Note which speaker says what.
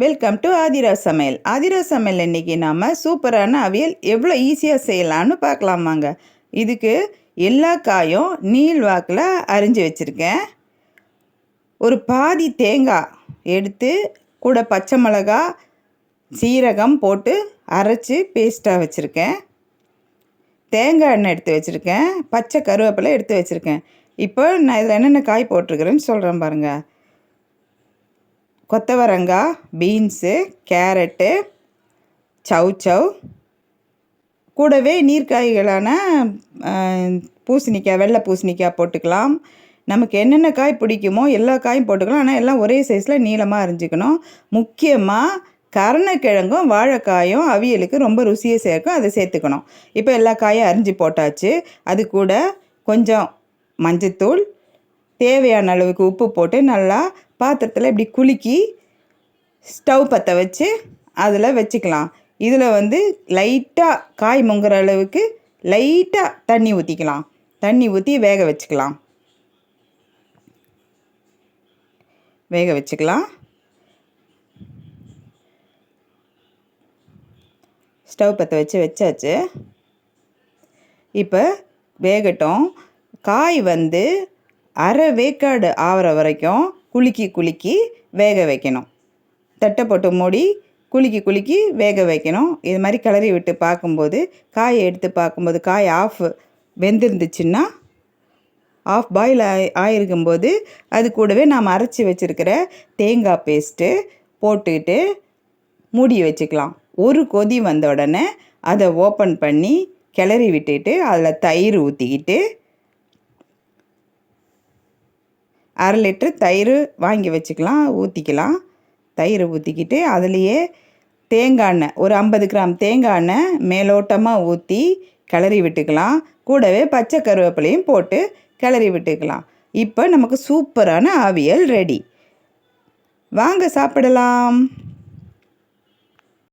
Speaker 1: Welcome to Adhiraj சமையல். ஆதிராஜ் சமையல் இன்றைக்கி நாம் சூப்பரான அவியல் எவ்வளோ ஈஸியாக செய்யலான்னு பார்க்கலாமாங்க. இதுக்கு எல்லா காயும் நீள் வாக்கில் அரிஞ்சு வச்சுருக்கேன். ஒரு பாதி தேங்காய் எடுத்து கூட பச்சை மிளகா சீரகம் போட்டு அரைச்சி பேஸ்ட்டாக வச்சுருக்கேன். தேங்காய் எண்ணெய் எடுத்து வச்சுருக்கேன். பச்சை கருவேப்பிலை எடுத்து வச்சுருக்கேன். இப்போ நான் இதில் என்னென்ன காய் போட்டிருக்கிறேன்னு சொல்கிறேன் பாருங்கள். கொத்தவரங்காய், பீன்ஸு, கேரட்டு, சவ் கூடவே நீர்க்காய்களான பூசணிக்காய், வெள்ளை பூசணிக்காய் போட்டுக்கலாம். நமக்கு என்னென்ன காய் பிடிக்குமோ எல்லா காயும் போட்டுக்கலாம். ஆனால் எல்லாம் ஒரே சைஸில் நீளமாக அரிஞ்சிக்கணும். முக்கியமாக கருணக்கிழங்கும் வாழைக்காயும் அவியலுக்கு ரொம்ப ருசியை சேர்க்கும், அதை சேர்த்துக்கணும். இப்போ எல்லா காயும் அரிஞ்சு போட்டாச்சு. அது கூட கொஞ்சம் மஞ்சத்தூள், தேவையான அளவுக்கு உப்பு போட்டு நல்லா பாத்திரத்தில் இப்படி குலுக்கி ஸ்டவ் பற்ற வச்சு அதில் வச்சுக்கலாம். இதில் லைட்டாக காய் முங்குற அளவுக்கு லைட்டாக தண்ணி ஊற்றிக்கலாம். தண்ணி ஊற்றி வேக வச்சுக்கலாம். ஸ்டவ் பற்ற வச்சாச்சு. இப்போ வேகட்டும். காய் அரை வேக்காடு ஆகிற வரைக்கும் குலுக்கி வேக வைக்கணும். தட்டை போட்டு மூடி குலுக்கி வேக வைக்கணும். இது மாதிரி கிளறி விட்டு பார்க்கும்போது காயை எடுத்து பார்க்கும்போது காய் வெந்திருந்துச்சுன்னா ஆஃப் பாயில் ஆகிருக்கும்போது அது கூடவே நாம் அரைச்சி வச்சுருக்கிற தேங்காய் பேஸ்ட்டு போட்டுக்கிட்டு மூடி வச்சுக்கலாம். ஒரு கொதி வந்த உடனே அதை ஓப்பன் பண்ணி கிளறி விட்டுட்டு அதில் தயிர் ஊற்றிக்கிட்டு 1/2 லிட்டர் தயிர் வாங்கி வச்சுக்கலாம், ஊற்றிக்கலாம். தயிர் ஊற்றிக்கிட்டு அதுலேயே தேங்காய் எண்ணெய் ஒரு 50 கிராம் தேங்காய் எண்ணெய் மேலோட்டமாக ஊற்றி கிளறி விட்டுக்கலாம். கூடவே பச்சை கருவேப்பிலையும் போட்டு கிளறி விட்டுக்கலாம். இப்போ நமக்கு சூப்பரான அவியல் ரெடி. வாங்க சாப்பிடலாம்.